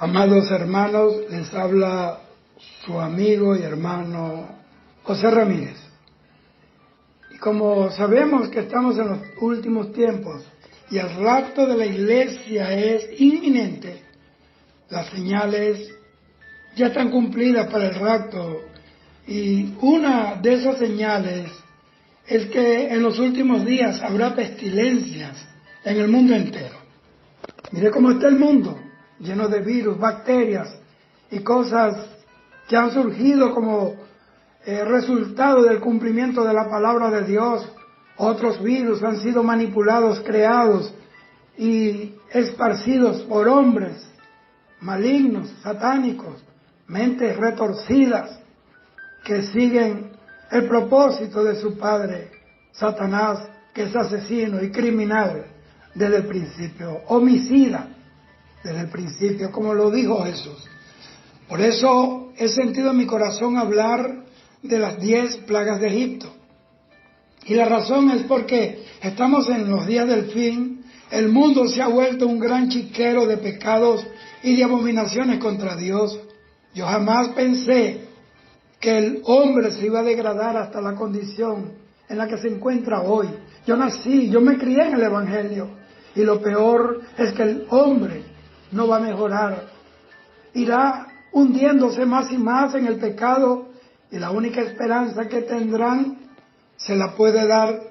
Amados hermanos, les habla su amigo y hermano José Ramírez. Y como sabemos que estamos en los últimos tiempos y el rapto de la iglesia es inminente, las señales ya están cumplidas para el rapto, y una de esas señales es que en los últimos días habrá pestilencias en el mundo entero. Mire cómo está el mundo, lleno de virus, bacterias y cosas que han surgido como resultado del cumplimiento de la palabra de Dios. Otros virus han sido manipulados, creados y esparcidos por hombres malignos, satánicos, mentes retorcidas que siguen el propósito de su padre, Satanás, que es asesino y criminal desde el principio, homicida desde el principio, como lo dijo Jesús. Por eso he sentido en mi corazón hablar de las 10 plagas de Egipto. Y la razón es porque estamos en los días del fin, el mundo se ha vuelto un gran chiquero de pecados y de abominaciones contra Dios. Yo jamás pensé que el hombre se iba a degradar hasta la condición en la que se encuentra hoy. Yo me crié en el Evangelio, y lo peor es que el hombre no va a mejorar. Irá hundiéndose más y más en el pecado, y la única esperanza que tendrán se la puede dar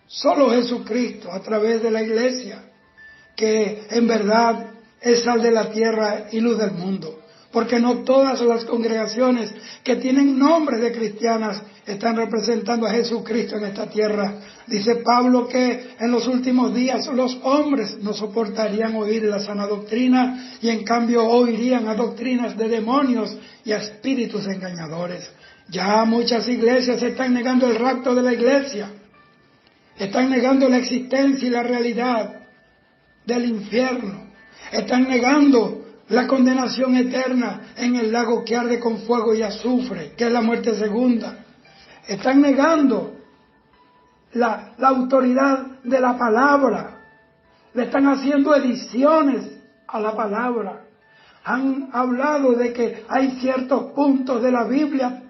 solo Jesucristo a través de la iglesia, que en verdad es sal de la tierra y luz del mundo. Porque no todas las congregaciones que tienen nombre de cristianas están representando a Jesucristo en esta tierra. Dice Pablo que en los últimos días los hombres no soportarían oír la sana doctrina, y en cambio oirían a doctrinas de demonios y a espíritus engañadores. Ya muchas iglesias están negando el rapto de la iglesia, están negando la existencia y la realidad del infierno, están negando la condenación eterna en el lago que arde con fuego y azufre, que es la muerte segunda. Están negando la autoridad de la palabra. Le están haciendo ediciones a la palabra. Han hablado de que hay ciertos puntos de la Biblia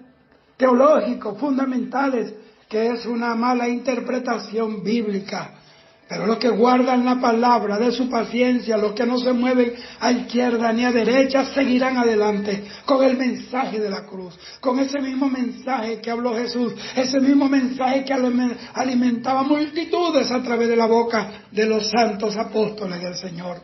teológicos, fundamentales, que es una mala interpretación bíblica. Pero los que guardan la palabra de su paciencia, los que no se mueven a izquierda ni a derecha, seguirán adelante con el mensaje de la cruz, con ese mismo mensaje que habló Jesús, ese mismo mensaje que alimentaba multitudes a través de la boca de los santos apóstoles del Señor.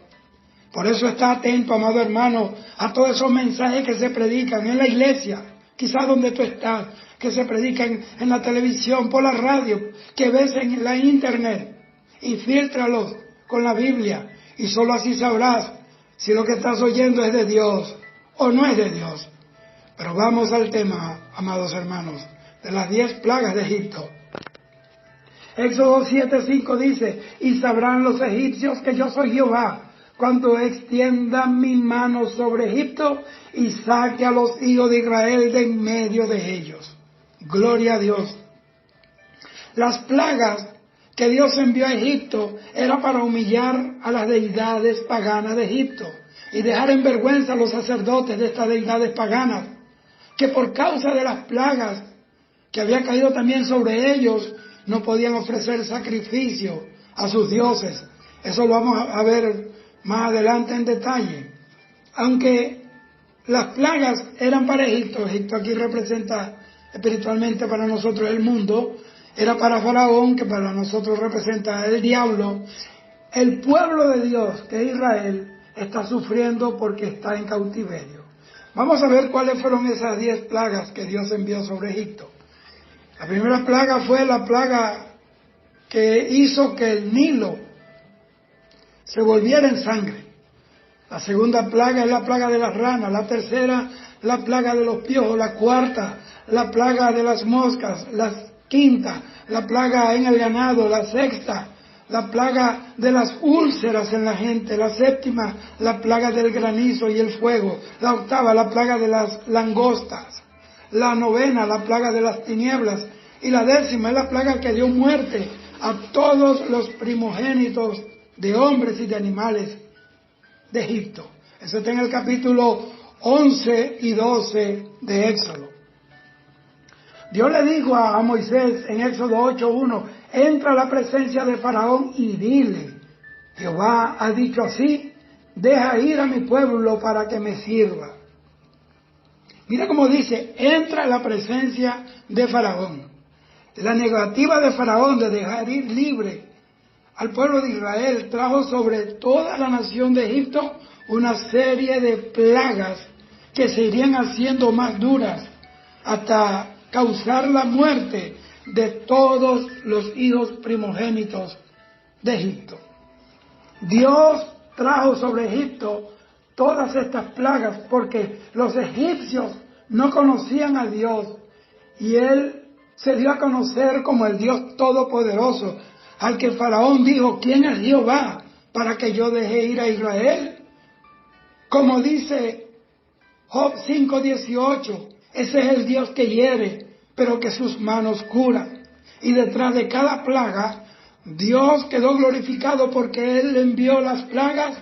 Por eso está atento, amado hermano, a todos esos mensajes que se predican en la iglesia, quizás donde tú estás, que se predican en la televisión, por la radio, que ves en la internet. Y fíltralos con la Biblia, y solo así sabrás si lo que estás oyendo es de Dios o no es de Dios. Pero vamos al tema, amados hermanos, de las 10 plagas de Egipto. Éxodo 7:5 dice: y sabrán los egipcios que yo soy Jehová, cuando extienda mi mano sobre Egipto y saque a los hijos de Israel de en medio de ellos. Gloria a Dios. Las plagas que Dios envió a Egipto era para humillar a las deidades paganas de Egipto y dejar en vergüenza a los sacerdotes de estas deidades paganas, que por causa de las plagas que había caído también sobre ellos, no podían ofrecer sacrificio a sus dioses. Eso lo vamos a ver más adelante en detalle. Aunque las plagas eran para Egipto, Egipto aquí representa espiritualmente para nosotros el mundo, era para Faraón, que para nosotros representa el diablo. El pueblo de Dios, que es Israel, está sufriendo porque está en cautiverio. Vamos a ver cuáles fueron esas 10 plagas que Dios envió sobre Egipto. La primera plaga fue la plaga que hizo que el Nilo se volviera en sangre. La segunda plaga es la plaga de las ranas. La tercera, la plaga de los piojos. La cuarta, la plaga de las moscas. La quinta, la plaga en el ganado. La sexta, la plaga de las úlceras en la gente. La séptima, la plaga del granizo y el fuego. La octava, la plaga de las langostas. La novena, la plaga de las tinieblas. Y la décima es la plaga que dio muerte a todos los primogénitos de hombres y de animales de Egipto. Eso está en el capítulo 11 y 12 de Éxodo. Dios le dijo a Moisés en Éxodo 8:1, entra a la presencia de Faraón y dile, Jehová ha dicho así, deja ir a mi pueblo para que me sirva. Mira cómo dice, entra a la presencia de Faraón. La negativa de Faraón de dejar ir libre al pueblo de Israel trajo sobre toda la nación de Egipto una serie de plagas que se irían haciendo más duras hasta causar la muerte de todos los hijos primogénitos de Egipto. Dios trajo sobre Egipto todas estas plagas porque los egipcios no conocían a Dios y Él se dio a conocer como el Dios Todopoderoso, al que Faraón dijo, ¿quién es Jehová para que yo deje ir a Israel? Como dice Job 5:18, ese es el Dios que hiere, pero que sus manos curan. Y detrás de cada plaga, Dios quedó glorificado porque Él envió las plagas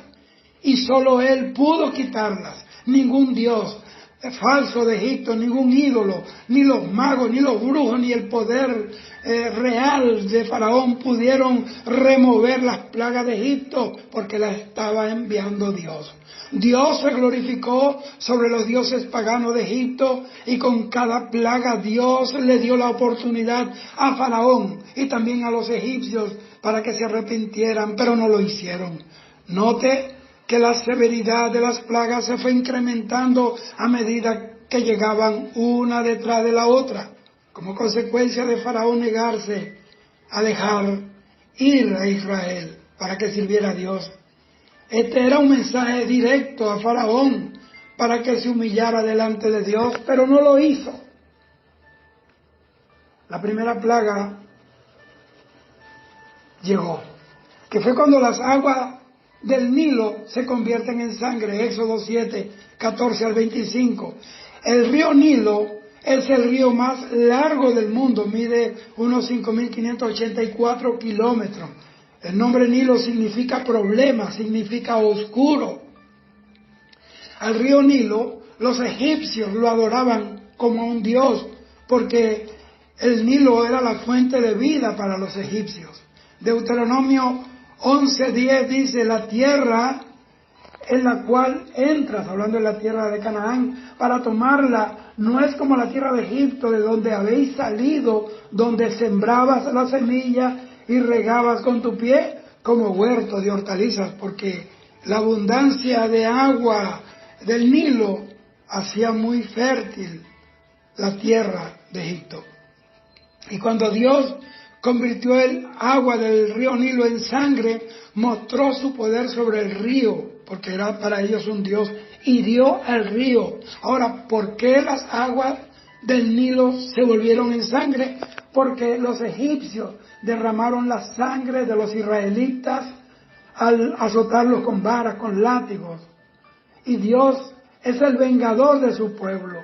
y solo Él pudo quitarlas. Ningún Dios falso de Egipto, ningún ídolo, ni los magos, ni los brujos, ni el poder real de Faraón pudieron remover las plagas de Egipto porque las estaba enviando Dios. Dios se glorificó sobre los dioses paganos de Egipto y con cada plaga Dios le dio la oportunidad a Faraón y también a los egipcios para que se arrepintieran, pero no lo hicieron. Note que la severidad de las plagas se fue incrementando a medida que llegaban una detrás de la otra, como consecuencia de Faraón negarse a dejar ir a Israel para que sirviera a Dios. Este era un mensaje directo a Faraón para que se humillara delante de Dios, pero no lo hizo. La primera plaga llegó, que fue cuando las aguas del Nilo se convierten en sangre, Éxodo 7:14-25. El río Nilo es el río más largo del mundo, mide unos 5.584 kilómetros. El nombre Nilo significa problema, significa oscuro. Al río Nilo, los egipcios lo adoraban como un dios, porque el Nilo era la fuente de vida para los egipcios. Deuteronomio 11:10 dice, la tierra en la cual entras, hablando de la tierra de Canaán, para tomarla, no es como la tierra de Egipto, de donde habéis salido, donde sembrabas la semilla y regabas con tu pie, como huerto de hortalizas, porque la abundancia de agua del Nilo hacía muy fértil la tierra de Egipto. Y cuando Dios convirtió el agua del río Nilo en sangre, mostró su poder sobre el río, porque era para ellos un Dios, y dio al río. Ahora, ¿por qué las aguas del Nilo se volvieron en sangre? Porque los egipcios derramaron la sangre de los israelitas al azotarlos con varas, con látigos. Y Dios es el vengador de su pueblo.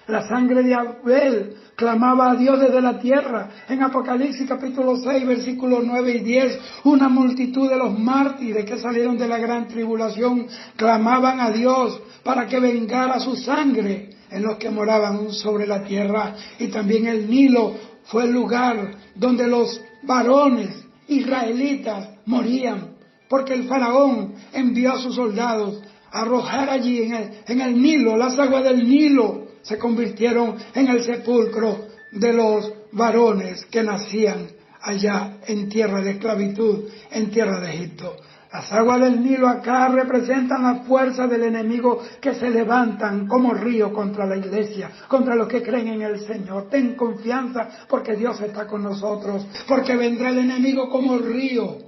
La sangre de Abel clamaba a Dios desde la tierra. En Apocalipsis capítulo 6, versículos 9 y 10, una multitud de los mártires que salieron de la gran tribulación clamaban a Dios para que vengara su sangre en los que moraban sobre la tierra. Y también el Nilo fue el lugar donde los varones israelitas morían, porque el faraón envió a sus soldados a arrojar allí en el Nilo. Las aguas del Nilo se convirtieron en el sepulcro de los varones que nacían allá en tierra de esclavitud, en tierra de Egipto. Las aguas del Nilo acá representan la fuerza del enemigo que se levantan como río contra la iglesia, contra los que creen en el Señor. Ten confianza porque Dios está con nosotros, porque vendrá el enemigo como río,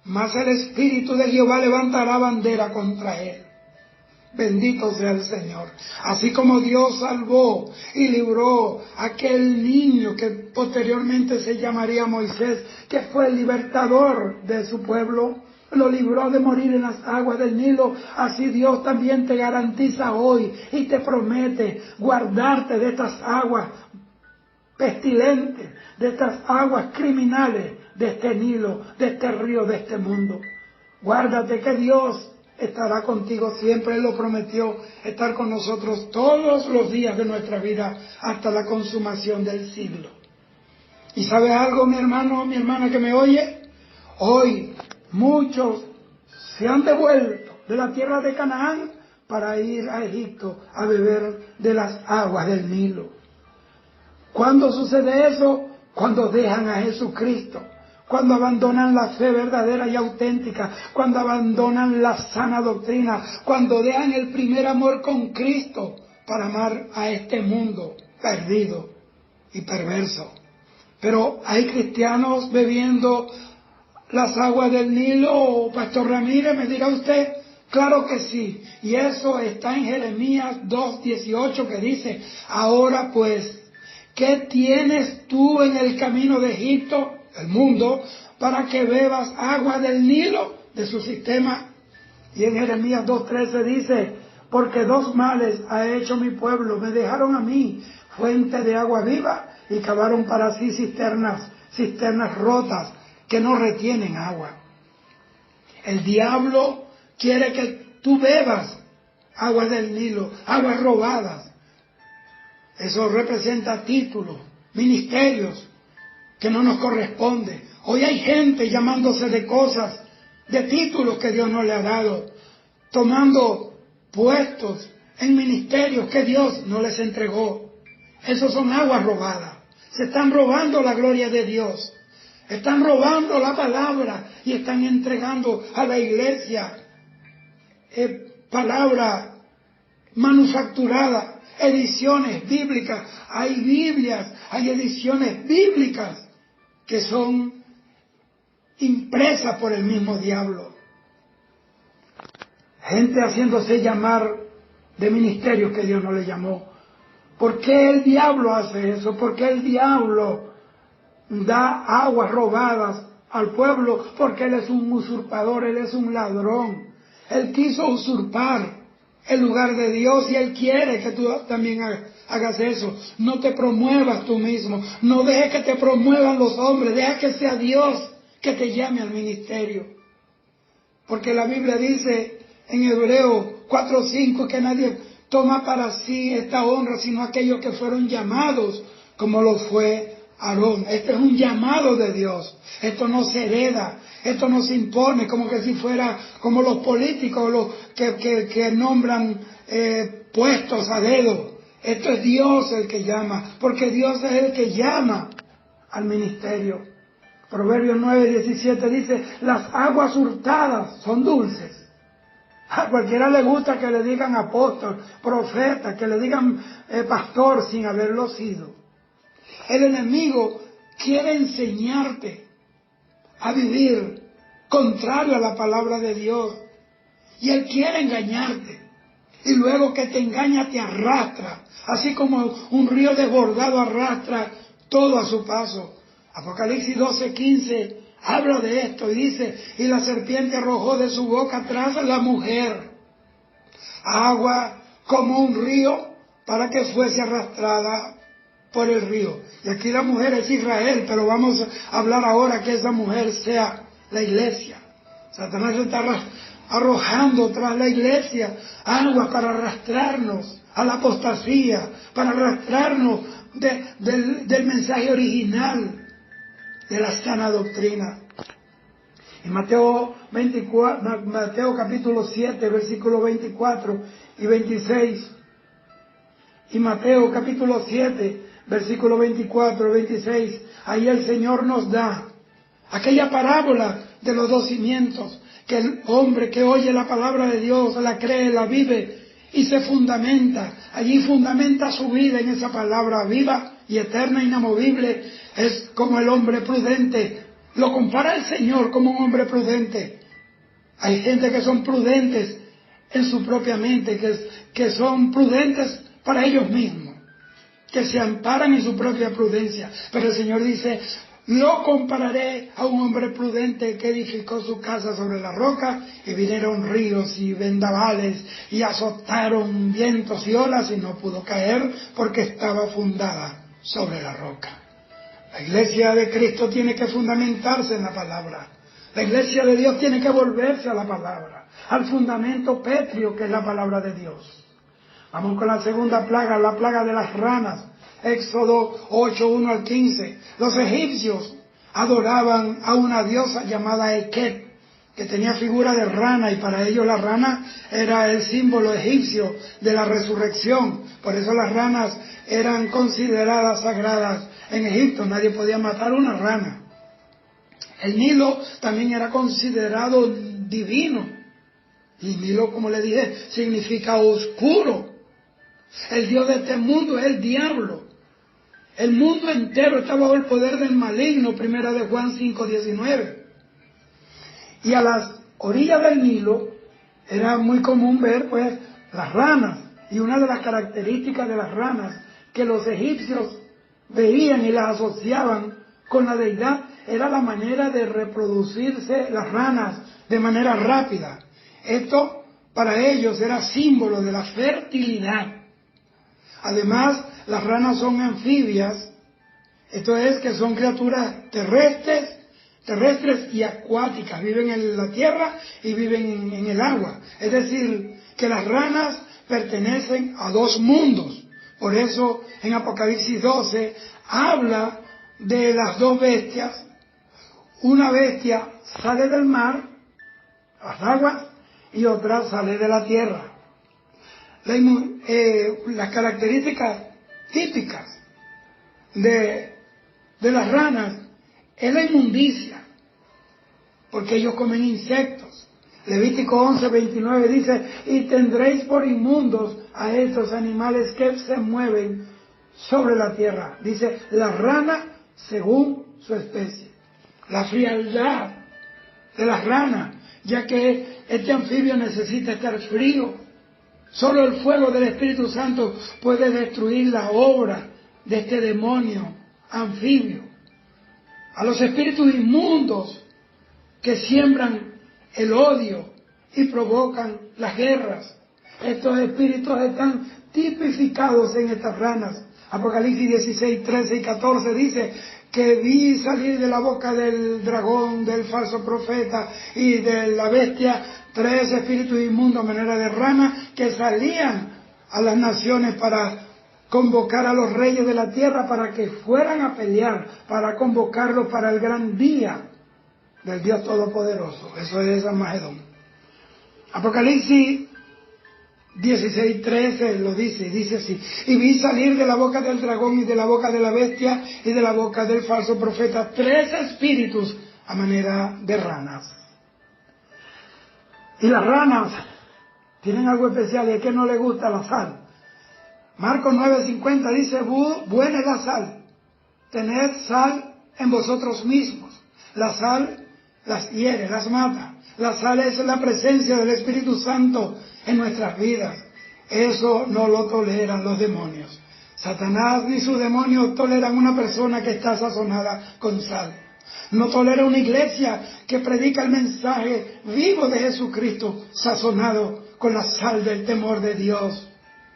mas el Espíritu de Jehová levantará bandera contra él. Bendito sea el Señor. Así como Dios salvó y libró a aquel niño que posteriormente se llamaría Moisés, que fue el libertador de su pueblo, lo libró de morir en las aguas del Nilo, así Dios también te garantiza hoy y te promete guardarte de estas aguas pestilentes, de estas aguas criminales, de este Nilo, de este río, de este mundo. Guárdate que Dios estará contigo siempre. Él lo prometió, estar con nosotros todos los días de nuestra vida hasta la consumación del siglo. ¿Y sabes algo, mi hermano, mi hermana que me oye? Hoy muchos se han devuelto de la tierra de Canaán para ir a Egipto a beber de las aguas del Nilo. ¿Cuándo sucede eso? Cuando dejan a Jesucristo, cuando abandonan la fe verdadera y auténtica, cuando abandonan la sana doctrina, cuando dejan el primer amor con Cristo para amar a este mundo perdido y perverso. Pero hay cristianos bebiendo las aguas del Nilo, Pastor Ramírez, me dirá usted. Claro que sí, y eso está en Jeremías 2:18 que dice: ahora pues, ¿qué tienes tú en el camino de Egipto, el mundo, para que bebas agua del Nilo, de su sistema? Y en Jeremías 2:13 dice: porque dos males ha hecho mi pueblo, me dejaron a mí fuente de agua viva y cavaron para sí cisternas rotas que no retienen agua. El diablo quiere que tú bebas agua del Nilo, aguas robadas. Eso representa títulos, ministerios que no nos corresponden. Hoy hay gente llamándose de cosas, de títulos que Dios no le ha dado, tomando puestos en ministerios que Dios no les entregó. Esos son aguas robadas. Se están robando la gloria de Dios. Están robando la palabra y están entregando a la iglesia palabra manufacturada, ediciones bíblicas. Hay Biblias, hay ediciones bíblicas que son impresas por el mismo diablo. Gente haciéndose llamar de ministerios que Dios no le llamó. ¿Por qué el diablo hace eso? ¿Por qué el diablo da aguas robadas al pueblo? Porque él es un usurpador, él es un ladrón. Él quiso usurpar el lugar de Dios y él quiere que tú también hagas eso. No te promuevas tú mismo, no dejes que te promuevan los hombres, deja que sea Dios que te llame al ministerio. Porque la Biblia dice en Hebreos 4:5 que nadie toma para sí esta honra sino aquellos que fueron llamados como lo fue Aarón. Este es un llamado de Dios. Esto no se hereda, esto no se impone como que si fuera como los políticos los que nombran puestos a dedo. Esto es Dios el que llama, porque Dios es el que llama al ministerio. Proverbios 9:17 dice: las aguas hurtadas son dulces. A cualquiera le gusta que le digan apóstol, profeta, que le digan pastor sin haberlo sido. El enemigo quiere enseñarte a vivir contrario a la palabra de Dios. Y él quiere engañarte. Y luego que te engaña te arrastra. Así como un río desbordado arrastra todo a su paso. Apocalipsis 12:15 habla de esto y dice: y la serpiente arrojó de su boca atrás a la mujer agua como un río para que fuese arrastrada por el río. Y aquí la mujer es Israel, pero vamos a hablar ahora que esa mujer sea la iglesia. Satanás está arrojando tras la iglesia agua para arrastrarnos a la apostasía, para arrastrarnos del mensaje original de la sana doctrina. En Mateo capítulo 7, versículos 24 y 26. Y Mateo capítulo 7, versículos 24 y 26. Ahí el Señor nos da aquella parábola de los dos cimientos, que el hombre que oye la palabra de Dios, la cree, la vive y se fundamenta. Allí fundamenta su vida en esa palabra viva y eterna, inamovible. Es como el hombre prudente. Lo compara el Señor como un hombre prudente. Hay gente que son prudentes en su propia mente, que son prudentes para ellos mismos, que se amparan en su propia prudencia. Pero el Señor dice: lo compararé a un hombre prudente que edificó su casa sobre la roca, y vinieron ríos y vendavales y azotaron vientos y olas y no pudo caer porque estaba fundada sobre la roca. La iglesia de Cristo tiene que fundamentarse en la palabra. La iglesia de Dios tiene que volverse a la palabra, al fundamento pétreo que es la palabra de Dios. Vamos con la segunda plaga, la plaga de las ranas. Éxodo 8, 1 al 15. Los egipcios adoraban a una diosa llamada Eket, que tenía figura de rana, y para ellos la rana era el símbolo egipcio de la resurrección. Por eso las ranas eran consideradas sagradas en Egipto. Nadie podía matar una rana. El Nilo también era considerado divino. Y Nilo, como le dije, significa oscuro. El Dios de este mundo es el diablo. El mundo entero está bajo el poder del maligno, primera de Juan 5:19. Y a las orillas del Nilo era muy común ver pues las ranas. Y una de las características de las ranas que los egipcios veían y las asociaban con la deidad era la manera de reproducirse las ranas de manera rápida. Esto para ellos era símbolo de la fertilidad. Además, las ranas son anfibias, esto es que son criaturas terrestres y acuáticas, viven en la tierra y viven en el agua. Es decir, que las ranas pertenecen a dos mundos. Por eso en Apocalipsis 12 habla de las dos bestias. Una bestia sale del mar, las aguas, y otra sale de la tierra. Las características típicas de las ranas es la inmundicia, porque ellos comen insectos. Levítico 11:29 dice: y tendréis por inmundos a estos animales que se mueven sobre la tierra. Dice, la rana según su especie. La frialdad de las ranas, ya que este anfibio necesita estar frío. Solo el fuego del Espíritu Santo puede destruir la obra de este demonio anfibio. A los espíritus inmundos que siembran el odio y provocan las guerras. Estos espíritus están tipificados en estas ranas. Apocalipsis 16, 13 y 14 dice que vi salir de la boca del dragón, del falso profeta y de la bestia 3 espíritus inmundos a manera de rana que salían a las naciones para convocar a los reyes de la tierra para que fueran a pelear, para convocarlos para el gran día del Dios Todopoderoso. Eso es Armagedón. Apocalipsis 16:13 lo dice así: y vi salir de la boca del dragón y de la boca de la bestia y de la boca del falso profeta 3 espíritus a manera de ranas. Y las ranas tienen algo especial, y es que no les gusta la sal. Marcos 9:50 dice: buena es la sal, tened sal en vosotros mismos. La sal las hiere, las mata. La sal es la presencia del Espíritu Santo en nuestras vidas. Eso no lo toleran los demonios. Satanás ni sus demonios toleran una persona que está sazonada con sal. No tolera una iglesia que predica el mensaje vivo de Jesucristo, sazonado con la sal del temor de Dios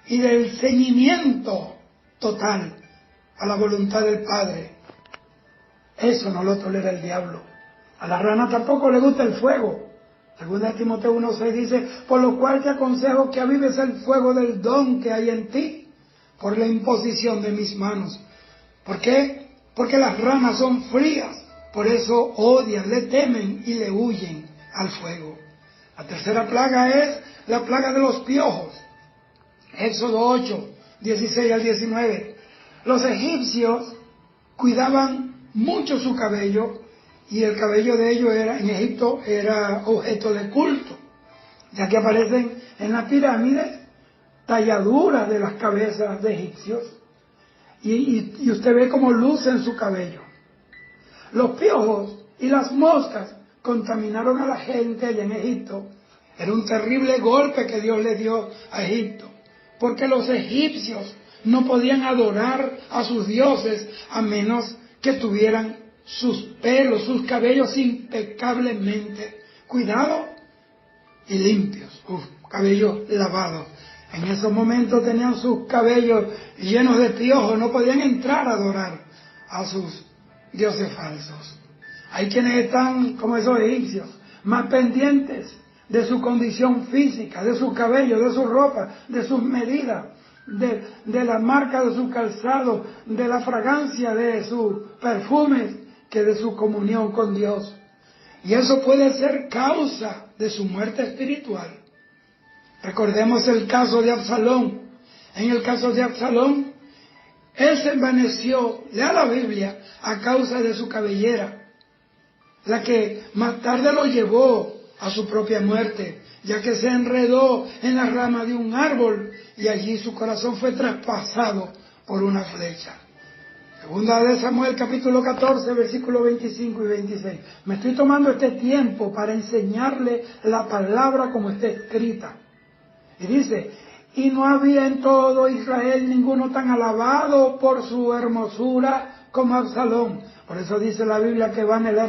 y del ceñimiento total a la voluntad del Padre. Eso no lo tolera el diablo. A la rana tampoco le gusta el fuego. Segunda de Timoteo 1:6 dice: por lo cual te aconsejo que avives el fuego del don que hay en ti, por la imposición de mis manos. ¿Por qué? Porque las ranas son frías, por eso odian, le temen y le huyen al fuego. La tercera plaga es la plaga de los piojos. Éxodo 8, 16 al 19. Los egipcios cuidaban mucho su cabello, y el cabello de ellos en Egipto era objeto de culto, ya que aparecen en las pirámides talladuras de las cabezas de egipcios, y usted ve cómo lucen su cabello. Los piojos y las moscas contaminaron a la gente allá en Egipto. Era un terrible golpe que Dios le dio a Egipto, porque los egipcios no podían adorar a sus dioses a menos que tuvieran sus pelos, sus cabellos impecablemente cuidados y limpios, cabellos lavados. En esos momentos tenían sus cabellos llenos de piojos, no podían entrar a adorar a sus dioses falsos. Hay quienes están, como esos egipcios, más pendientes de su condición física, de su cabello, de su ropa, de sus medidas, de la marca de su calzado, de la fragancia de sus perfumes, que de su comunión con Dios. Y eso puede ser causa de su muerte espiritual. Recordemos el caso de Absalón. En el caso de Absalón, él se envaneció, lea la Biblia, a causa de su cabellera, la que más tarde lo llevó a su propia muerte, ya que se enredó en la rama de un árbol y allí su corazón fue traspasado por una flecha. Segunda de Samuel, capítulo 14, versículos 25 y 26. Me estoy tomando este tiempo para enseñarle la palabra como está escrita. Y dice, y no había en todo Israel ninguno tan alabado por su hermosura como Absalón. Por eso dice la Biblia que vana la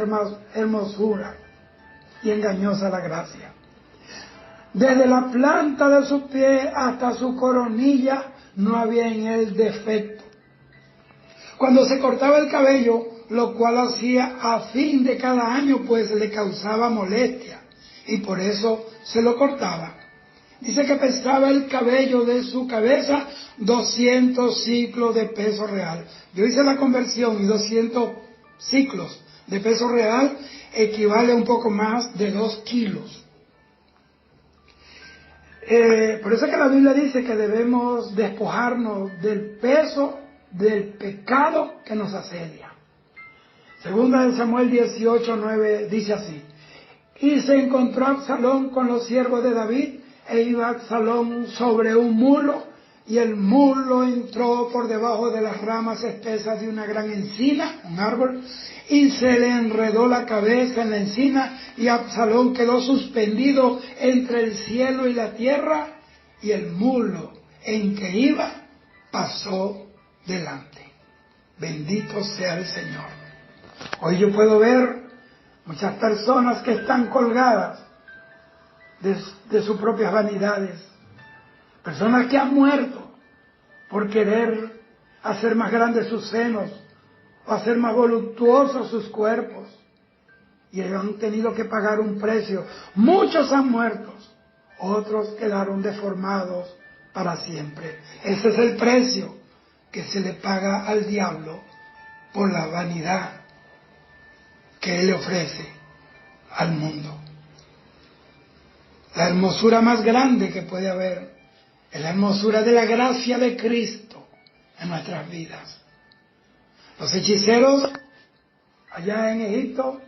hermosura y engañosa la gracia. Desde la planta de sus pies hasta su coronilla no había en él defecto. Cuando se cortaba el cabello, lo cual hacía a fin de cada año, pues le causaba molestia, y por eso se lo cortaba. Dice que pesaba el cabello de su cabeza 200 ciclos de peso real. Yo hice la conversión y 200 ciclos de peso real equivale a un poco más de 2 kilos. Por eso es que la Biblia dice que debemos despojarnos del peso del pecado que nos asedia. Segunda de Samuel 18:9 dice así: y se encontró Absalón con los siervos de David, e iba Absalón sobre un mulo, y el mulo entró por debajo de las ramas espesas de una gran encina, un árbol, y se le enredó la cabeza en la encina, y Absalón quedó suspendido entre el cielo y la tierra, y el mulo en que iba pasó delante. Bendito sea el Señor. Hoy yo puedo ver muchas personas que están colgadas de sus propias vanidades, personas que han muerto por querer hacer más grandes sus senos o hacer más voluptuosos sus cuerpos, y ellos han tenido que pagar un precio. Muchos han muerto, otros quedaron deformados para siempre. Ese es el precio que se le paga al diablo por la vanidad que él le ofrece al mundo. La hermosura más grande que puede haber es la hermosura de la gracia de Cristo en nuestras vidas. Los hechiceros allá en Egipto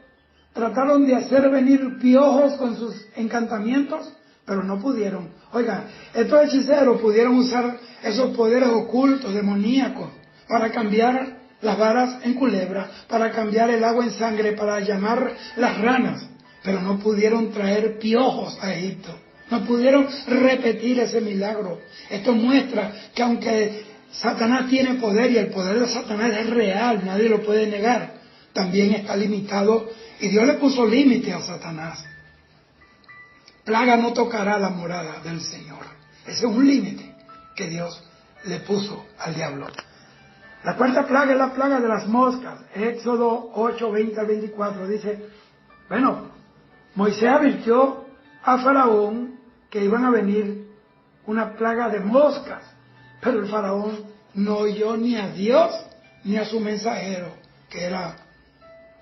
trataron de hacer venir piojos con sus encantamientos, pero no pudieron. Oigan, estos hechiceros pudieron usar esos poderes ocultos, demoníacos, para cambiar las varas en culebra, para cambiar el agua en sangre, para llamar las ranas, pero no pudieron traer piojos a Egipto. No pudieron repetir ese milagro. Esto muestra que aunque Satanás tiene poder, y el poder de Satanás es real, nadie lo puede negar, también está limitado, y Dios le puso límite a Satanás. Plaga no tocará la morada del Señor. Ese es un límite que Dios le puso al diablo. La cuarta plaga es la plaga de las moscas. Éxodo 8:20 al 24 dice, bueno, Moisés advirtió a Faraón que iban a venir una plaga de moscas, pero el Faraón no oyó ni a Dios ni a su mensajero, que era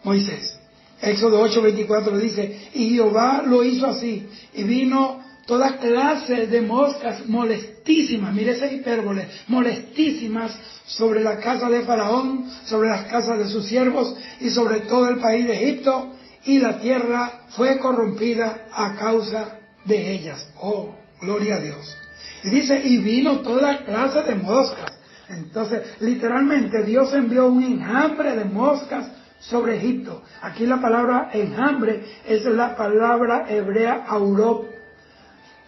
Moisés. Éxodo 8:24 dice, y Jehová lo hizo así, y vino toda clase de moscas molestísimas, mire esa hipérbole, molestísimas sobre la casa de Faraón, sobre las casas de sus siervos y sobre todo el país de Egipto, y la tierra fue corrompida a causa de ellas. Oh, gloria a Dios. Y dice, y vino toda clase de moscas. Entonces, literalmente Dios envió un enjambre de moscas sobre Egipto. Aquí la palabra enjambre es la palabra hebrea aurop.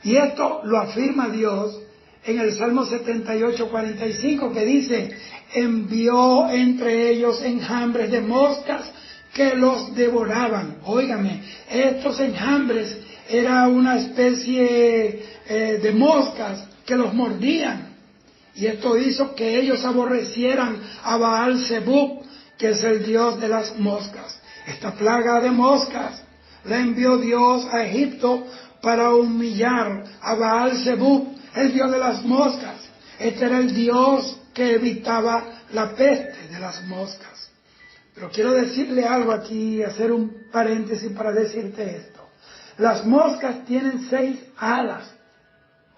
Y esto lo afirma Dios en el Salmo 78:45, que dice, envió entre ellos enjambres de moscas que los devoraban. Óigame, estos enjambres era una especie de moscas que los mordían. Y esto hizo que ellos aborrecieran a Baal Zebub, que es el dios de las moscas. Esta plaga de moscas la envió Dios a Egipto para humillar a Baal-Zebub, el dios de las moscas. Este era el dios que evitaba la peste de las moscas. Pero quiero decirle algo aquí, hacer un paréntesis para decirte esto. Las moscas tienen 6 alas.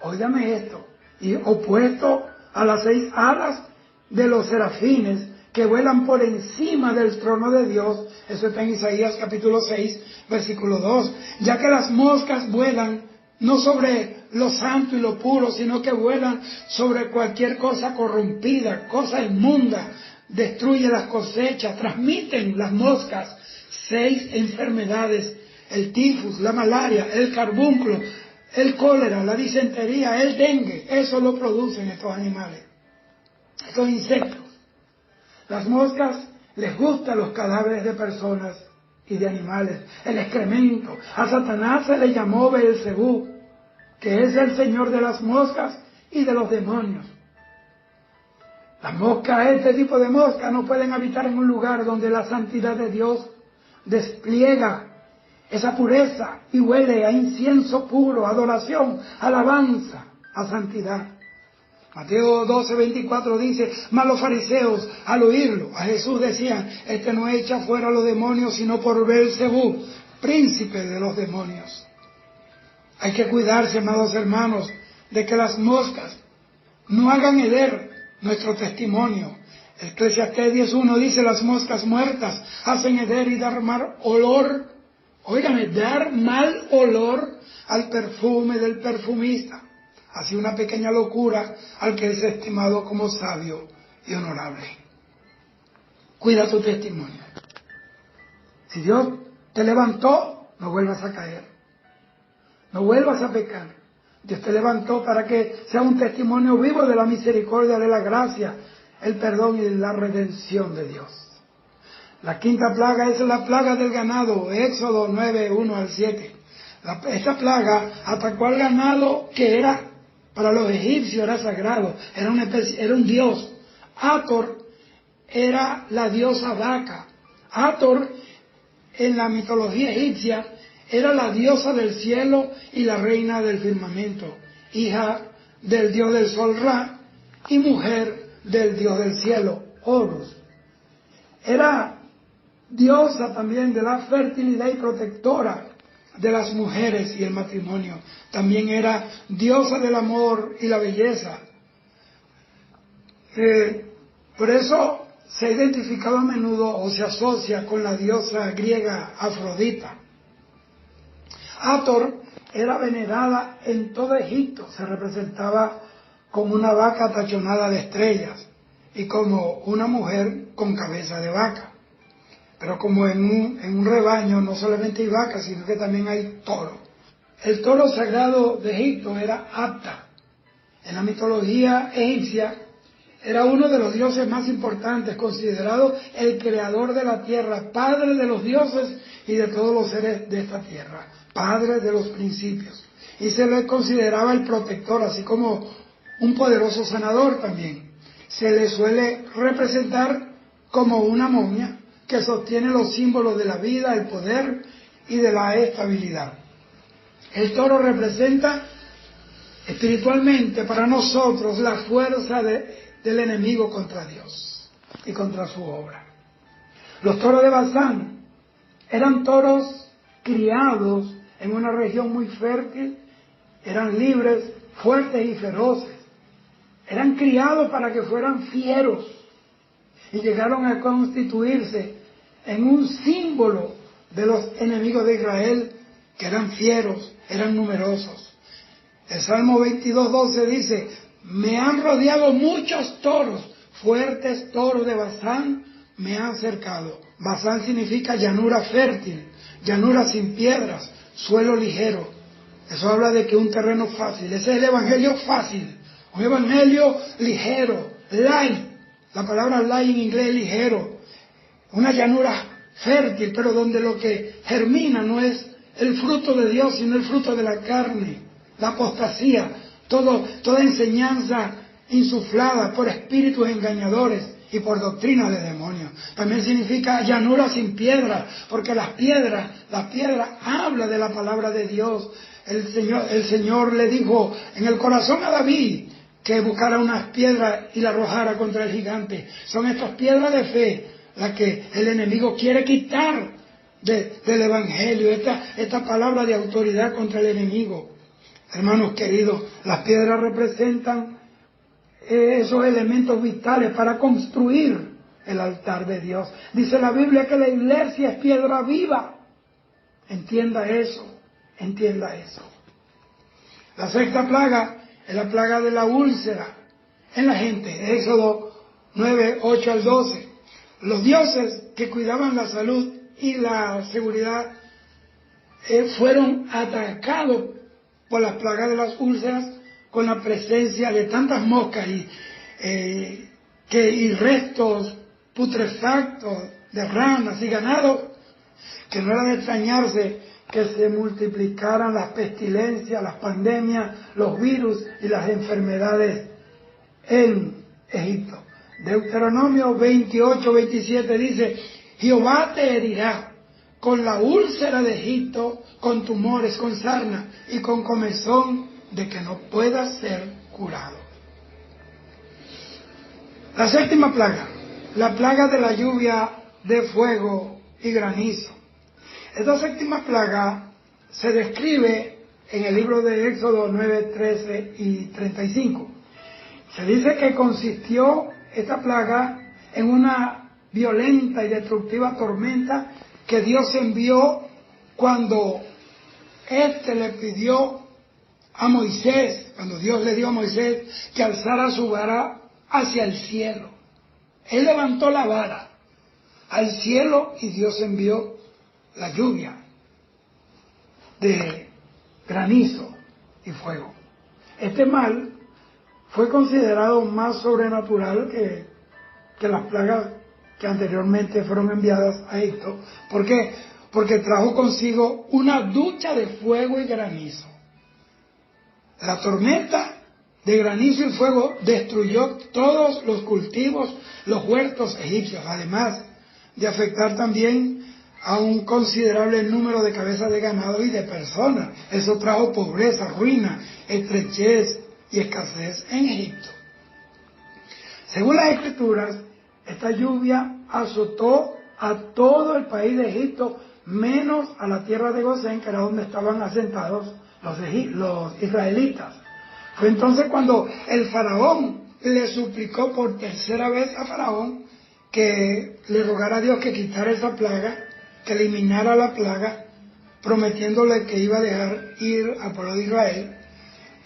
Óigame esto. Y opuesto a las 6 alas de los serafines que vuelan por encima del trono de Dios. Eso está en Isaías capítulo 6, versículo 2. Ya que las moscas vuelan no sobre lo santo y lo puro, sino que vuelan sobre cualquier cosa corrompida, cosa inmunda. Destruye las cosechas, transmiten las moscas 6 enfermedades: el tifus, la malaria, el carbúnculo, el cólera, la disentería, el dengue. Eso lo producen estos animales, estos insectos. Las moscas les gustan los cadáveres de personas y de animales, el excremento. A Satanás se le llamó Beelzebú, que es el señor de las moscas y de los demonios. Las moscas, este tipo de moscas, no pueden habitar en un lugar donde la santidad de Dios despliega esa pureza y huele a incienso puro, adoración, alabanza, a santidad. Mateo 12:24 dice: mas los fariseos, al oírlo, a Jesús decían: este no echa fuera a los demonios, sino por Beelzebú, príncipe de los demonios. Hay que cuidarse, amados hermanos, de que las moscas no hagan heder nuestro testimonio. Eclesiastés 10:1 dice: las moscas muertas hacen heder y dar mal olor. Óigame, dar mal olor al perfume del perfumista. Así una pequeña locura al que es estimado como sabio y honorable. Cuida tu testimonio. Si Dios te levantó, no vuelvas a caer. No vuelvas a pecar. Dios te levantó para que sea un testimonio vivo de la misericordia, de la gracia, el perdón y la redención de Dios. La quinta plaga es la plaga del ganado, Éxodo 9:1-7. Esta plaga atacó al ganado que era, para los egipcios era sagrado, era un dios. Hathor era la diosa vaca. Hathor en la mitología egipcia era la diosa del cielo y la reina del firmamento, hija del dios del sol Ra y mujer del dios del cielo, Horus. Era diosa también de la fertilidad y protectora de las mujeres y el matrimonio. También era diosa del amor y la belleza. Por eso se ha identificado a menudo o se asocia con la diosa griega Afrodita. Hathor era venerada en todo Egipto. Se representaba como una vaca tachonada de estrellas y como una mujer con cabeza de vaca. Pero como en un rebaño no solamente hay vacas, sino que también hay toro. El toro sagrado de Egipto era Apta. En la mitología egipcia era uno de los dioses más importantes, considerado el creador de la tierra, padre de los dioses y de todos los seres de esta tierra, padre de los principios. Y se le consideraba el protector, así como un poderoso sanador también. Se le suele representar como una momia que sostiene los símbolos de la vida, el poder y de la estabilidad. El toro representa espiritualmente para nosotros la fuerza del enemigo contra Dios y contra su obra. Los toros de Basán eran toros criados en una región muy fértil, eran libres, fuertes y feroces. Eran criados para que fueran fieros y llegaron a constituirse en un símbolo de los enemigos de Israel, que eran fieros, eran numerosos. El Salmo 22:12 dice: me han rodeado muchos toros, fuertes toros de Basán me han cercado. Basán significa llanura fértil, llanura sin piedras, suelo ligero. Eso habla de que un terreno fácil. Ese es el evangelio fácil, un evangelio ligero, light. La palabra light en inglés es ligero. Una llanura fértil, pero donde lo que germina no es el fruto de Dios, sino el fruto de la carne, la apostasía, toda enseñanza insuflada por espíritus engañadores y por doctrina de demonios. También significa llanura sin piedra, porque la piedra habla de la palabra de Dios. El Señor le dijo en el corazón a David que buscara unas piedras y la arrojara contra el gigante. Son estas piedras de fe las que el enemigo quiere quitar del Evangelio, esta palabra de autoridad contra el enemigo. Hermanos queridos, las piedras representan esos elementos vitales para construir el altar de Dios. Dice la Biblia que la iglesia es piedra viva. Entienda eso. La sexta plaga es la plaga de la úlcera en la gente. Éxodo 9, 8 al 12. Los dioses que cuidaban la salud y la seguridad fueron atacados por las plagas de las úlceras con la presencia de tantas moscas y restos putrefactos de ranas y ganados, que no era de extrañarse que se multiplicaran las pestilencias, las pandemias, los virus y las enfermedades en Egipto. Deuteronomio 28, 27 dice: Jehová te herirá con la úlcera de Egipto, con tumores, con sarna y con comezón de que no pueda ser curado. La séptima plaga, la plaga de la lluvia de fuego y granizo. Esta séptima plaga se describe en el libro de Éxodo 9, 13 y 35. Se dice que consistió esta plaga en una violenta y destructiva tormenta que Dios envió cuando le pidió a Moisés, cuando Dios le dio a Moisés que alzara su vara hacia el cielo. Él levantó la vara al cielo y Dios envió la lluvia de granizo y fuego. Este mal fue considerado más sobrenatural que las plagas que anteriormente fueron enviadas a Egipto. ¿Por qué? Porque trajo consigo una ducha de fuego y granizo. La tormenta de granizo y fuego destruyó todos los cultivos, los huertos egipcios, además de afectar también a un considerable número de cabezas de ganado y de personas. Eso trajo pobreza, ruina, estrechez y escasez en Egipto. Según las Escrituras, esta lluvia azotó a todo el país de Egipto, menos a la tierra de Gosén, que era donde estaban asentados los israelitas. Fue entonces cuando el faraón le suplicó por tercera vez a Faraón que le rogara a Dios que quitara esa plaga, que eliminara la plaga, prometiéndole que iba a dejar ir al pueblo de Israel.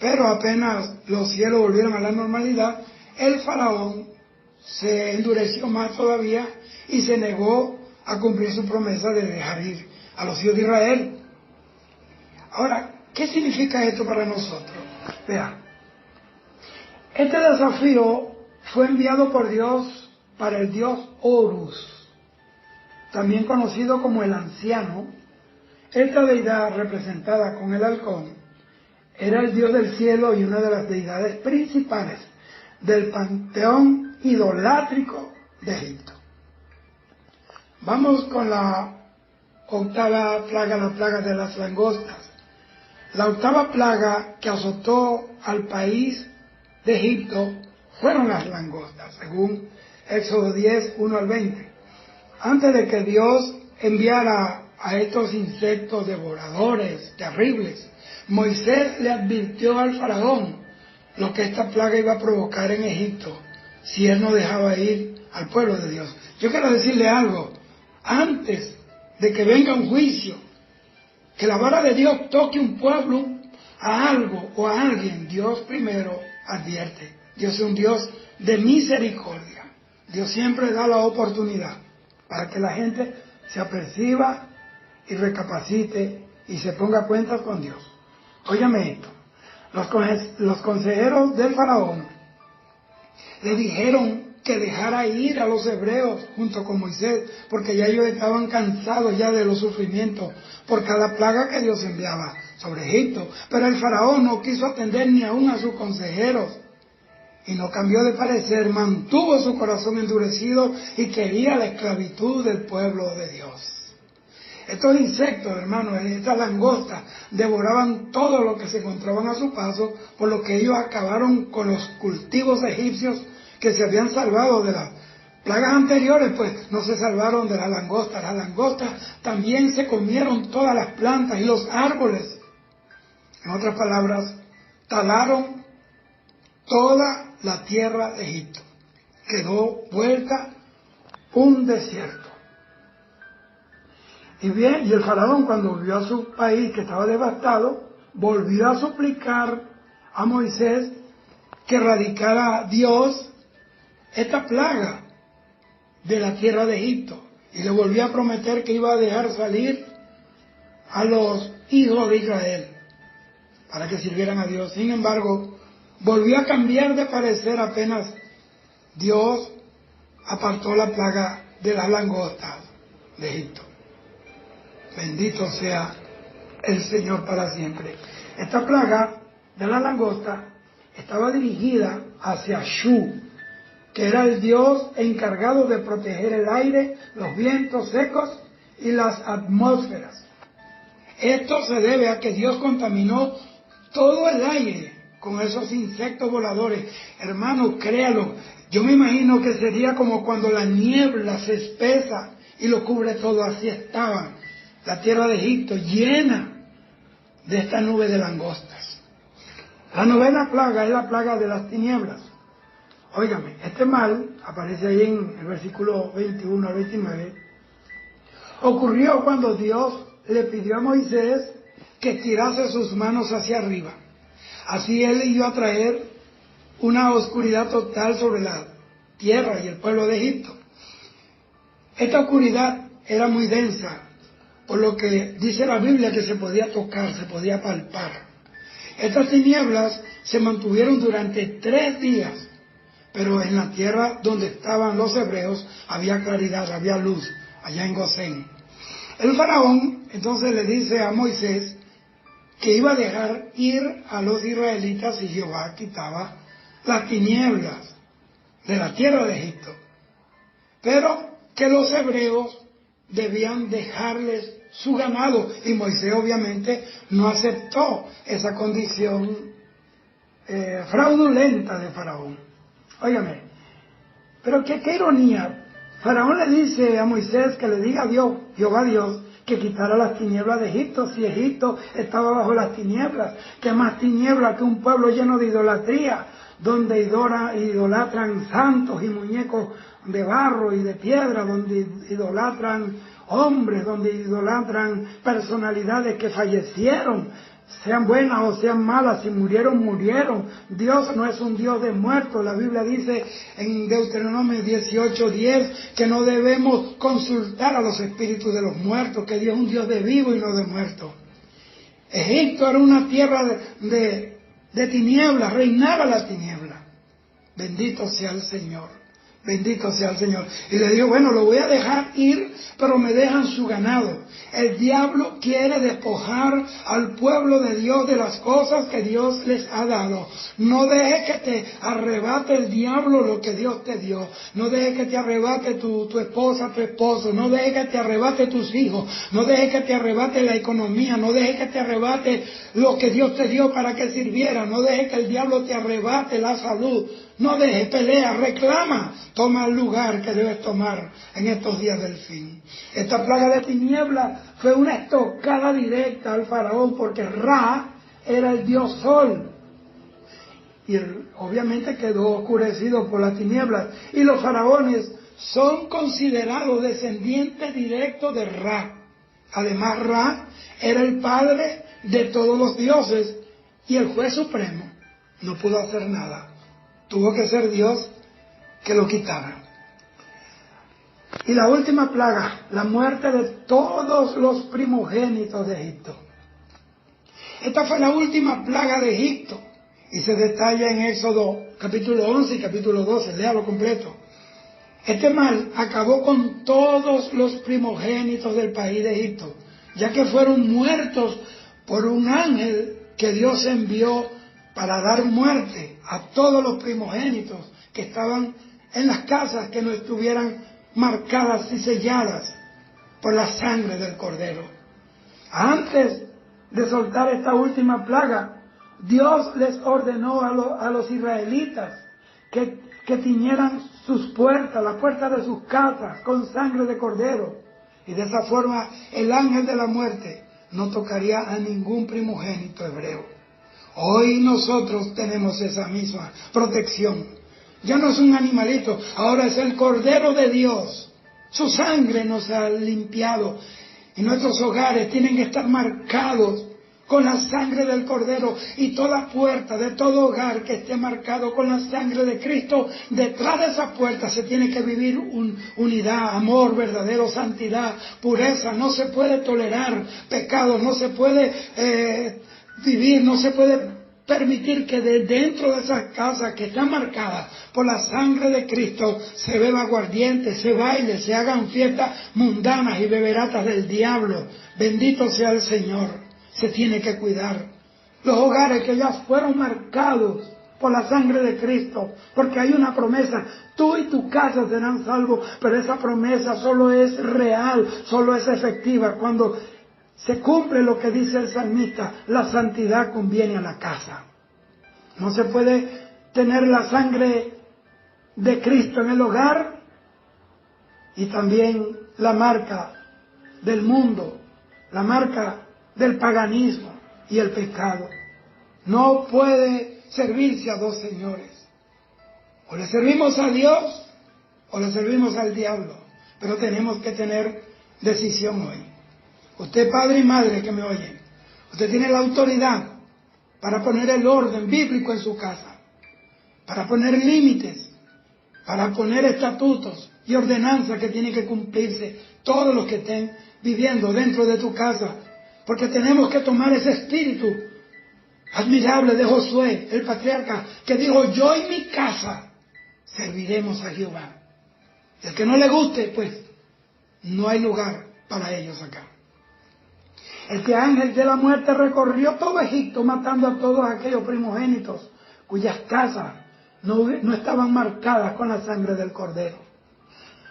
Pero apenas los cielos volvieron a la normalidad, el faraón se endureció más todavía y se negó a cumplir su promesa de dejar ir a los hijos de Israel. Ahora, ¿qué significa esto para nosotros? Vean, este desafío fue enviado por Dios para el dios Horus, también conocido como el anciano. Esta deidad, representada con el halcón, era el dios del cielo y una de las deidades principales del panteón idolátrico de Egipto. Vamos con la octava plaga, la plaga de las langostas. La octava plaga que azotó al país de Egipto fueron las langostas, según Éxodo 10, 1 al 20. Antes de que Dios enviara a estos insectos devoradores, terribles, Moisés le advirtió al faraón lo que esta plaga iba a provocar en Egipto si él no dejaba ir al pueblo de Dios. Yo quiero decirle algo: antes de que venga un juicio, que la vara de Dios toque un pueblo, a algo o a alguien, Dios primero advierte. Dios es un Dios de misericordia. Dios siempre da la oportunidad para que la gente se aperciba y recapacite y se ponga cuentas con Dios. Óigame esto: los consejeros del faraón le dijeron que dejara ir a los hebreos junto con Moisés, porque ya ellos estaban cansados ya de los sufrimientos por cada plaga que Dios enviaba sobre Egipto. Pero el faraón no quiso atender ni aún a sus consejeros y no cambió de parecer, mantuvo su corazón endurecido y quería la esclavitud del pueblo de Dios. Estos insectos, hermanos, estas langostas, devoraban todo lo que se encontraban a su paso, por lo que ellos acabaron con los cultivos egipcios que se habían salvado de las plagas anteriores, pues no se salvaron de las langostas. Las langostas también se comieron todas las plantas y los árboles. En otras palabras, talaron toda la tierra de Egipto. Quedó vuelta un desierto. Y bien, y el faraón, cuando vio a su país que estaba devastado, volvió a suplicar a Moisés que erradicara a Dios esta plaga de la tierra de Egipto. Y le volvió a prometer que iba a dejar salir a los hijos de Israel para que sirvieran a Dios. Sin embargo, volvió a cambiar de parecer apenas Dios apartó la plaga de las langostas de Egipto. Bendito sea el Señor para siempre. Esta plaga de la langosta estaba dirigida hacia Shu, que era el dios encargado de proteger el aire, los vientos secos y las atmósferas. Esto se debe a que Dios contaminó todo el aire con esos insectos voladores. Hermano, créalo, yo me imagino que sería como cuando la niebla se espesa y lo cubre todo. Así estaba la tierra de Egipto llena de esta nube de langostas. La novena plaga es la plaga de las tinieblas. Óigame, este mal, aparece ahí en el versículo 21 al 29, ocurrió cuando Dios le pidió a Moisés que tirase sus manos hacia arriba. Así él iba a traer una oscuridad total sobre la tierra y el pueblo de Egipto. Esta oscuridad era muy densa, por lo que dice la Biblia que se podía tocar, se podía palpar. Estas tinieblas se mantuvieron durante 3 días, pero en la tierra donde estaban los hebreos había claridad, había luz, allá en Gosén. El faraón entonces le dice a Moisés que iba a dejar ir a los israelitas si Jehová quitaba las tinieblas de la tierra de Egipto, pero que los hebreos debían dejarles su ganado, y Moisés obviamente no aceptó esa condición fraudulenta de Faraón. Óigame, pero qué ironía. Faraón le dice a Moisés que le diga a Dios, Jehová Dios, que quitara las tinieblas de Egipto, si Egipto estaba bajo las tinieblas. Que más tinieblas que un pueblo lleno de idolatría, donde idolatran santos y muñecos de barro y de piedra, donde idolatran hombres, donde idolatran personalidades que fallecieron, sean buenas o sean malas, si murieron, murieron. Dios no es un Dios de muertos. La Biblia dice en Deuteronomio 18:10 que no debemos consultar a los espíritus de los muertos, que Dios es un Dios de vivos y no de muertos. Egipto era una tierra de tinieblas, reinaba la tiniebla. Bendito sea el Señor. Bendito sea el Señor. Y le dijo, bueno, lo voy a dejar ir, pero me dejan su ganado. El diablo quiere despojar al pueblo de Dios de las cosas que Dios les ha dado. No dejes que te arrebate el diablo lo que Dios te dio. No dejes que te arrebate tu esposa, tu esposo. No dejes que te arrebate tus hijos. No dejes que te arrebate la economía. No dejes que te arrebate lo que Dios te dio para que sirviera. No dejes que el diablo te arrebate la salud. No dejes, pelea, reclama. Toma el lugar que debes tomar en estos días del fin. Esta plaga de tinieblas fue una estocada directa al faraón, porque Ra era el dios sol. Y obviamente quedó oscurecido por las tinieblas. Y los faraones son considerados descendientes directos de Ra. Además, Ra era el padre de todos los dioses y el juez supremo no pudo hacer nada. Tuvo que ser Dios que lo quitara. Y la última plaga, la muerte de todos los primogénitos de Egipto. Esta fue la última plaga de Egipto y se detalla en Éxodo capítulo 11 y capítulo 12, léalo completo. Este mal acabó con todos los primogénitos del país de Egipto, ya que fueron muertos por un ángel que Dios envió para dar muerte a todos los primogénitos que estaban en las casas que no estuvieran marcadas y selladas por la sangre del Cordero. Antes de soltar esta última plaga, Dios les ordenó a los israelitas que tiñeran sus puertas, las puertas de sus casas, con sangre de Cordero. Y de esa forma el ángel de la muerte no tocaría a ningún primogénito hebreo. Hoy nosotros tenemos esa misma protección. Ya no es un animalito, ahora es el Cordero de Dios. Su sangre nos ha limpiado y nuestros hogares tienen que estar marcados con la sangre del Cordero, y toda puerta de todo hogar que esté marcado con la sangre de Cristo, detrás de esa puerta se tiene que vivir unidad, amor verdadero, santidad, pureza. No se puede tolerar pecado, no se puede vivir, no se puede permitir que de dentro de esas casas que están marcadas por la sangre de Cristo se beba aguardiente, se baile, se hagan fiestas mundanas y beberatas del diablo. Bendito sea el Señor. Se tiene que cuidar los hogares que ya fueron marcados por la sangre de Cristo, porque hay una promesa: tú y tu casa serán salvos. Pero esa promesa solo es real, solo es efectiva cuando se cumple lo que dice el salmista: la santidad conviene a la casa. No se puede tener la sangre de Cristo en el hogar y también la marca del mundo, la marca del paganismo y el pecado. No puede servirse a dos señores. O le servimos a Dios o le servimos al diablo. Pero tenemos que tener decisión hoy. Usted, padre y madre que me oyen, usted tiene la autoridad para poner el orden bíblico en su casa, para poner límites, para poner estatutos y ordenanzas que tienen que cumplirse todos los que estén viviendo dentro de tu casa. Porque tenemos que tomar ese espíritu admirable de Josué, el patriarca, que dijo: yo y mi casa serviremos a Jehová. El que no le guste, pues no hay lugar para ellos acá. El que ángel de la muerte recorrió todo Egipto matando a todos aquellos primogénitos cuyas casas no estaban marcadas con la sangre del Cordero.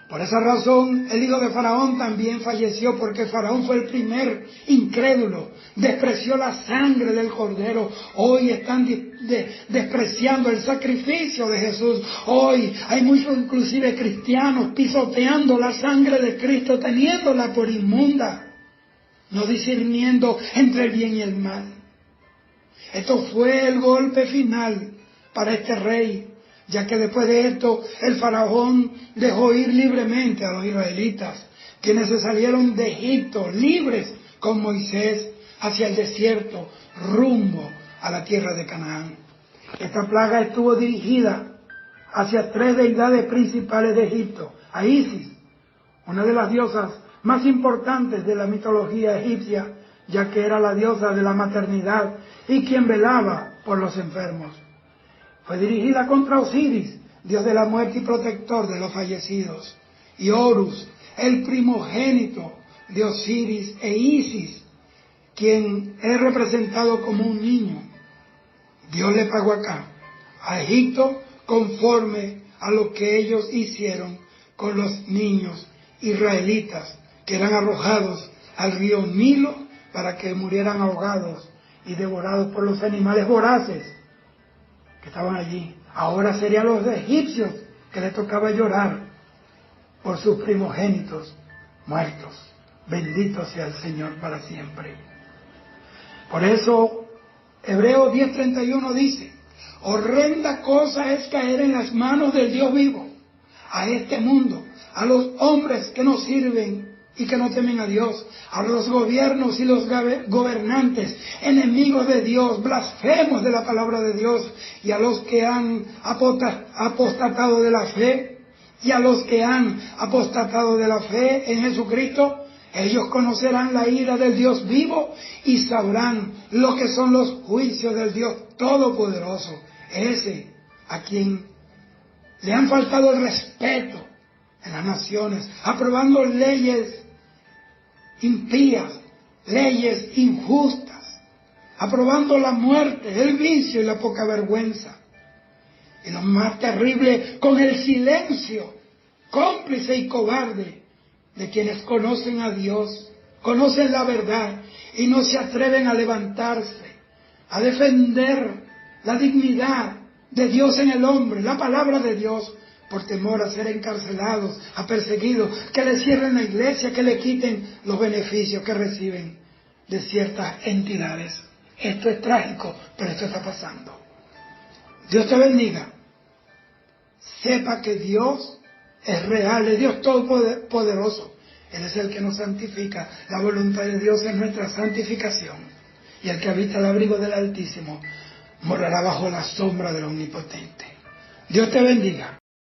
Por esa razón, el hijo de Faraón también falleció, porque Faraón fue el primer incrédulo, despreció la sangre del Cordero. Hoy están despreciando el sacrificio de Jesús. Hoy hay muchos, inclusive cristianos, pisoteando la sangre de Cristo, teniéndola por inmunda, no discerniendo entre el bien y el mal. Esto fue el golpe final para este rey, ya que después de esto el faraón dejó ir libremente a los israelitas, quienes se salieron de Egipto libres con Moisés hacia el desierto, rumbo a la tierra de Canaán. Esta plaga estuvo dirigida hacia tres deidades principales de Egipto: a Isis, una de las diosas más importantes de la mitología egipcia, ya que era la diosa de la maternidad y quien velaba por los enfermos. Fue dirigida contra Osiris, dios de la muerte y protector de los fallecidos, y Horus, el primogénito de Osiris, e Isis, quien es representado como un niño. Dios le pagó acá a Egipto conforme a lo que ellos hicieron con los niños israelitas, que eran arrojados al río Nilo para que murieran ahogados y devorados por los animales voraces que estaban allí. Ahora serían los egipcios que les tocaba llorar por sus primogénitos muertos. Bendito sea el Señor para siempre. Por eso Hebreos 10:31 dice: horrenda cosa es caer en las manos del Dios vivo, a este mundo, a los hombres que no sirven y que no temen a Dios, a los gobiernos y los gobernantes, enemigos de Dios, blasfemos de la palabra de Dios, y a los que han apostatado de la fe, y a los que han apostatado de la fe en Jesucristo. Ellos conocerán la ira del Dios vivo y sabrán lo que son los juicios del Dios Todopoderoso, ese a quien le han faltado el respeto en las naciones, aprobando leyes impías, leyes injustas, aprobando la muerte, el vicio y la poca vergüenza. Y lo más terrible, con el silencio cómplice y cobarde de quienes conocen a Dios, conocen la verdad y no se atreven a levantarse, a defender la dignidad de Dios en el hombre, la palabra de Dios, por temor a ser encarcelados, a perseguidos, que le cierren la iglesia, que le quiten los beneficios que reciben de ciertas entidades. Esto es trágico, pero esto está pasando. Dios te bendiga. Sepa que Dios es real, es Dios todopoderoso. Él es el que nos santifica. La voluntad de Dios es nuestra santificación. Y el que habita el abrigo del Altísimo morará bajo la sombra del Omnipotente. Dios te bendiga.